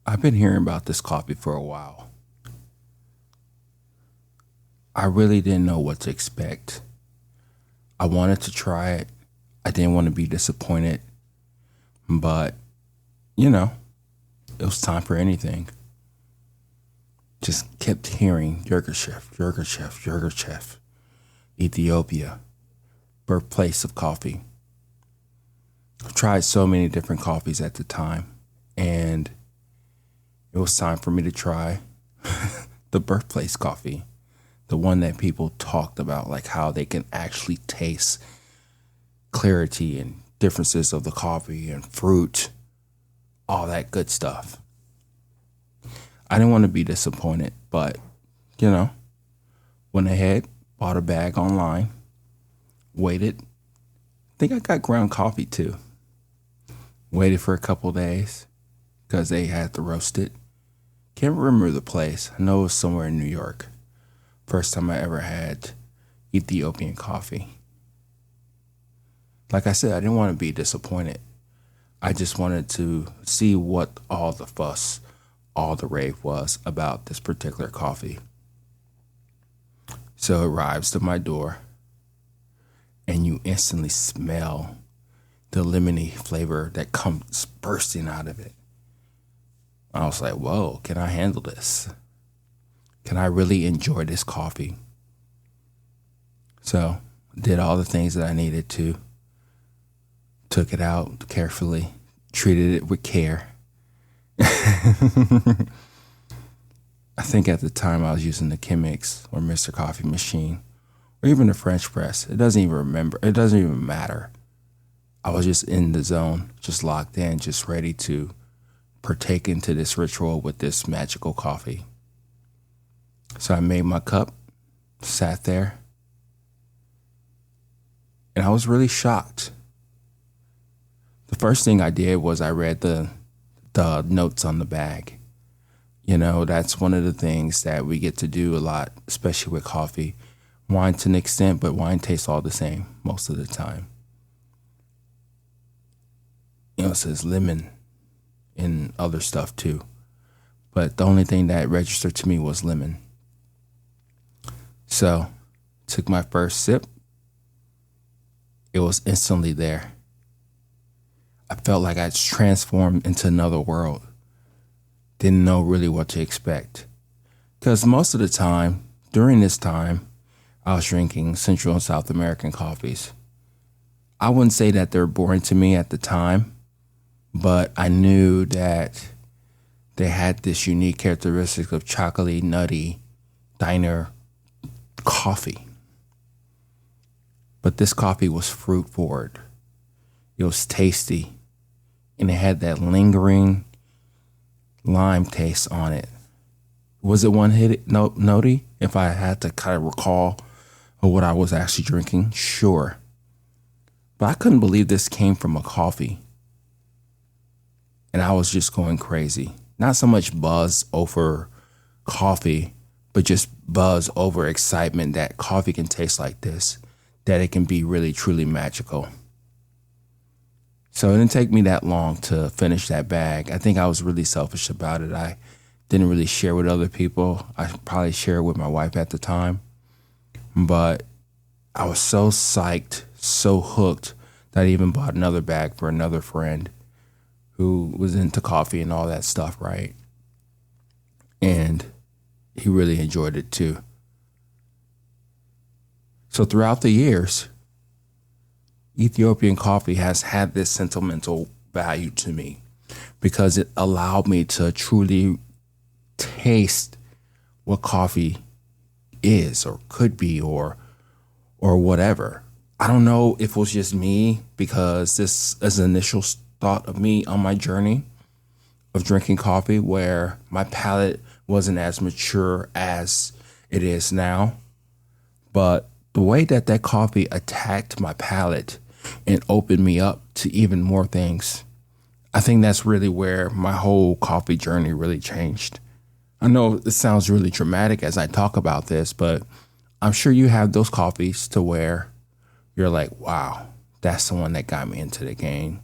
I've been hearing about this coffee for a while. I really didn't know what to expect. I wanted to try it. I didn't want to be disappointed, but you know, it was time for anything. Just kept hearing Yurgachef, Ethiopia, birthplace of coffee. I've tried so many different coffees at the time, and it was time for me to try the birthplace coffee, the one that people talked about, like how they can actually taste clarity and differences of the coffee and fruit, all that good stuff. I didn't want to be disappointed, but you know, went ahead, bought a bag online, waited. I think I got ground coffee too. Waited for a couple days because they had to roast it. Can't remember the place. I know it was somewhere in New York. First time I ever had Ethiopian coffee. Like I said, I didn't want to be disappointed. I just wanted to see what all the fuss, all the rave was about this particular coffee. So it arrives to my door, and you instantly smell the lemony flavor that comes bursting out of it. I was like, whoa, can I handle this? Can I really enjoy this coffee? So did all the things that I needed to. Took it out carefully, treated it with care. I think at the time I was using the Chemex or Mr. Coffee machine or even the French press. It doesn't even matter. I was just in the zone, just locked in, just ready to partake into this ritual with this magical coffee. So I made my cup, sat there, and I was really shocked. The first thing I did was I read the notes on the bag. You know, that's one of the things that we get to do a lot, especially with coffee. Wine to an extent, but wine tastes all the same most of the time. You know, it says lemon and other stuff too. But the only thing that registered to me was lemon. So, took my first sip. It was instantly there. I felt like I was transformed into another world. Didn't know really what to expect. Because most of the time, during this time, I was drinking Central and South American coffees. I wouldn't say that they're boring to me at the time, but I knew that they had this unique characteristic of chocolatey, nutty, diner coffee. But this coffee was fruit forward. It was tasty, and it had that lingering lime taste on it. Was it one hit nutty? If I had to kind of recall what I was actually drinking, sure. But I couldn't believe this came from a coffee. And I was just going crazy. Not so much buzz over coffee, but just buzz over excitement that coffee can taste like this, that it can be really, truly magical. So it didn't take me that long to finish that bag. I think I was really selfish about it. I didn't really share with other people. I probably shared with my wife at the time. But I was so psyched, so hooked, that I even bought another bag for another friend who was into coffee and all that stuff, right? And he really enjoyed it too. So throughout the years, Ethiopian coffee has had this sentimental value to me because it allowed me to truly taste what coffee is or could be or whatever. I don't know if it was just me because this is an initial thought of me on my journey of drinking coffee where my palate wasn't as mature as it is now. But the way that coffee attacked my palate and opened me up to even more things, I think that's really where my whole coffee journey really changed. I know it sounds really dramatic as I talk about this, but I'm sure you have those coffees to where you're like, wow, that's the one that got me into the game.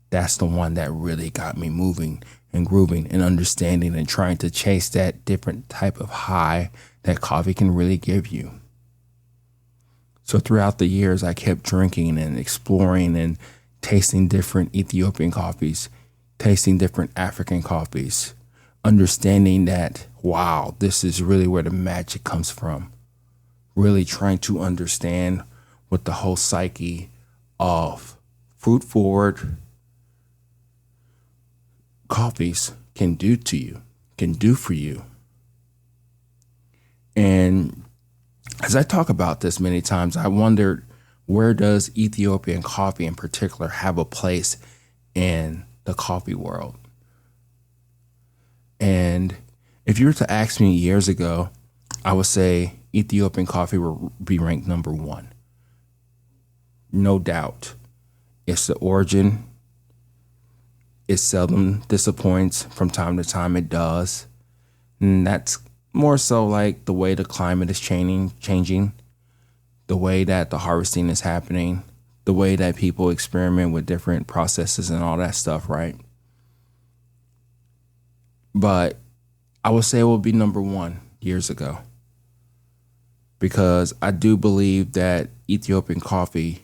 That's the one that really got me moving and grooving and understanding and trying to chase that different type of high that coffee can really give you. So throughout the years, I kept drinking and exploring and tasting different Ethiopian coffees, tasting different African coffees, understanding that, wow, this is really where the magic comes from. Really trying to understand what the whole psyche of fruit forward coffees can do to you, can do for you. And as I talk about this many times, I wondered, where does Ethiopian coffee in particular have a place in the coffee world? And if you were to ask me years ago, I would say Ethiopian coffee will be ranked number one. No doubt. It's the origin. It seldom disappoints. From time to time it does. And that's more so like the way the climate is changing, the way that the harvesting is happening, the way that people experiment with different processes and all that stuff, right? But I would say it will be number one years ago, because I do believe that Ethiopian coffee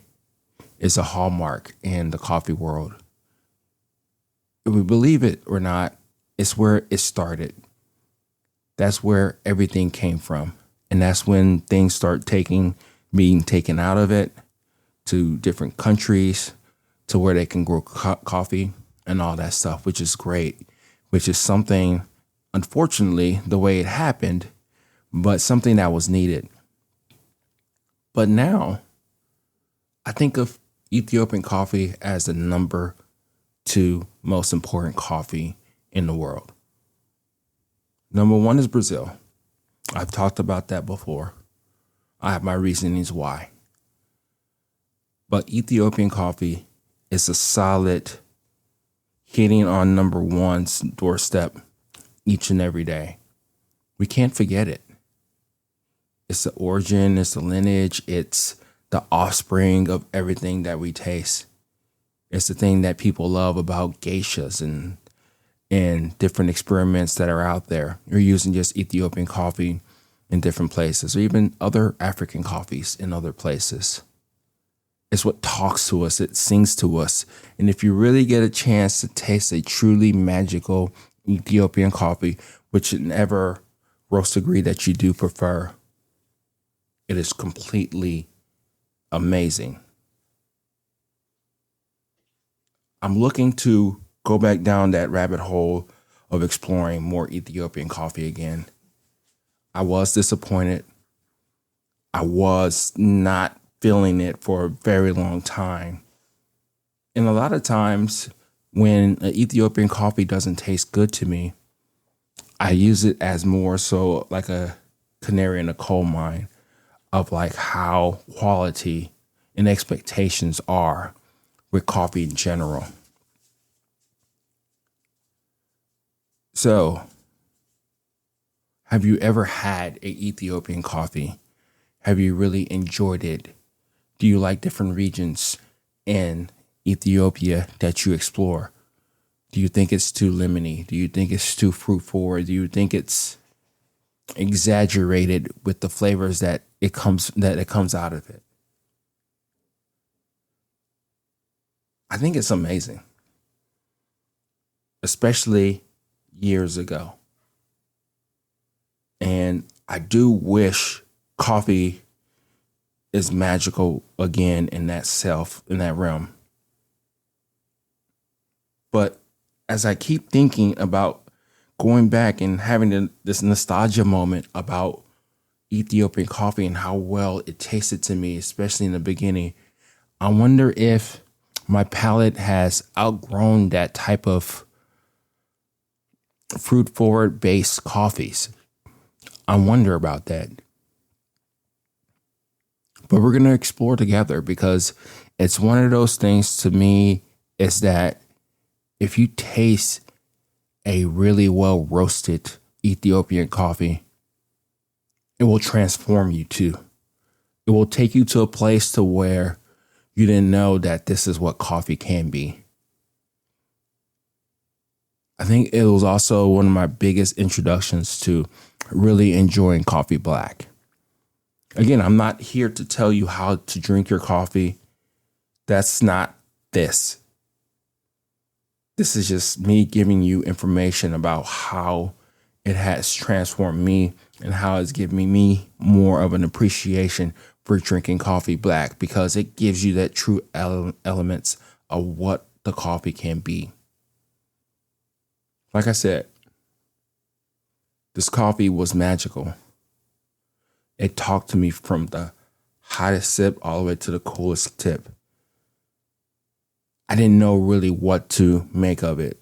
is a hallmark in the coffee world. If we believe it or not, it's where it started. That's where everything came from. And that's when things start being taken out of it to different countries to where they can grow coffee and all that stuff, which is great, which is something, unfortunately, the way it happened, but something that was needed. But now I think of Ethiopian coffee as the number two most important coffee in the world. Number one is Brazil. I've talked about that before. I have my reasonings why. But Ethiopian coffee is a solid hitting on number one's doorstep each and every day. We can't forget it. It's the origin, it's the lineage, it's the offspring of everything that we taste. It's the thing that people love about geishas and different experiments that are out there. You're using just Ethiopian coffee in different places, or even other African coffees in other places. It's what talks to us. It sings to us. And if you really get a chance to taste a truly magical Ethiopian coffee, whichever roast degree that you do prefer, it is completely amazing. I'm looking to go back down that rabbit hole of exploring more Ethiopian coffee again. I was disappointed. I was not feeling it for a very long time. And a lot of times when an Ethiopian coffee doesn't taste good to me, I use it as more so like a canary in a coal mine of like how quality and expectations are with coffee in general. So, have you ever had an Ethiopian coffee? Have you really enjoyed it? Do you like different regions in Ethiopia that you explore? Do you think it's too lemony? Do you think it's too fruit forward? Do you think it's exaggerated with the flavors that it comes out of it? I think it's amazing, especially years ago. And I do wish coffee is magical again in that realm. But as I keep thinking about going back and having this nostalgia moment about Ethiopian coffee and how well it tasted to me, especially in the beginning, I wonder if my palate has outgrown that type of fruit forward based coffees. I wonder about that. But we're going to explore together, because it's one of those things to me is that if you taste a really well roasted Ethiopian coffee, it will transform you too. It will take you to a place to where you didn't know that this is what coffee can be. I think it was also one of my biggest introductions to really enjoying coffee black. Again, I'm not here to tell you how to drink your coffee. That's not this. This is just me giving you information about how it has transformed me and how it's given me more of an appreciation for drinking coffee black, because it gives you that true elements of what the coffee can be. Like I said, this coffee was magical. It talked to me from the hottest sip all the way to the coolest tip. I didn't know really what to make of it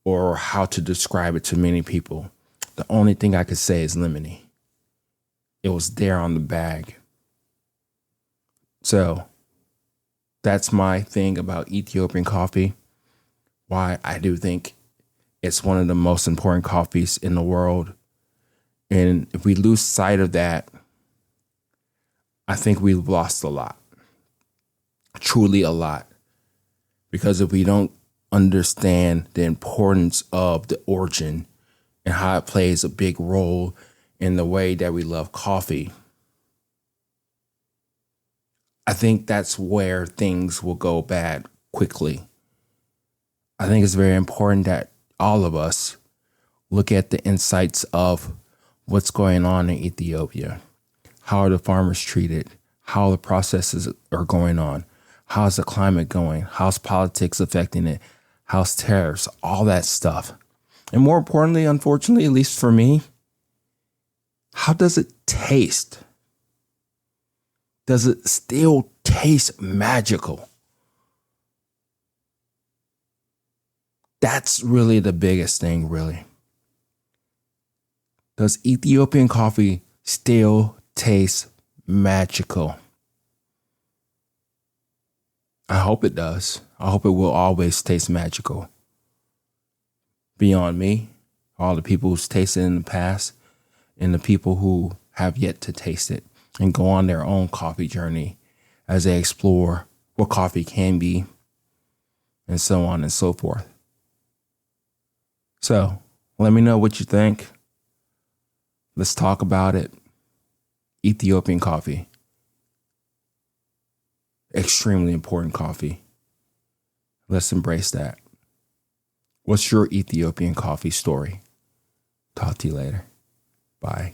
or how to describe it to many people. The only thing I could say is lemony. It was there on the bag. So that's my thing about Ethiopian coffee. Why I do think it's one of the most important coffees in the world. And if we lose sight of that, I think we've lost a lot. Truly a lot. Because if we don't understand the importance of the origin and how it plays a big role in the way that we love coffee, I think that's where things will go bad quickly. I think it's very important that all of us look at the insights of what's going on in Ethiopia. How are the farmers treated? How the processes are going on? How's the climate going? How's politics affecting it? How's tariffs? All that stuff. And more importantly, unfortunately, at least for me, how does it taste? Does it still taste magical? That's really the biggest thing, really. Does Ethiopian coffee still taste magical? I hope it does. I hope it will always taste magical. Beyond me, all the people who's tasted it in the past, and the people who have yet to taste it and go on their own coffee journey as they explore what coffee can be, and so on and so forth. So let me know what you think. Let's talk about it. Ethiopian coffee. Extremely important coffee. Let's embrace that. What's your Ethiopian coffee story? Talk to you later. Bye.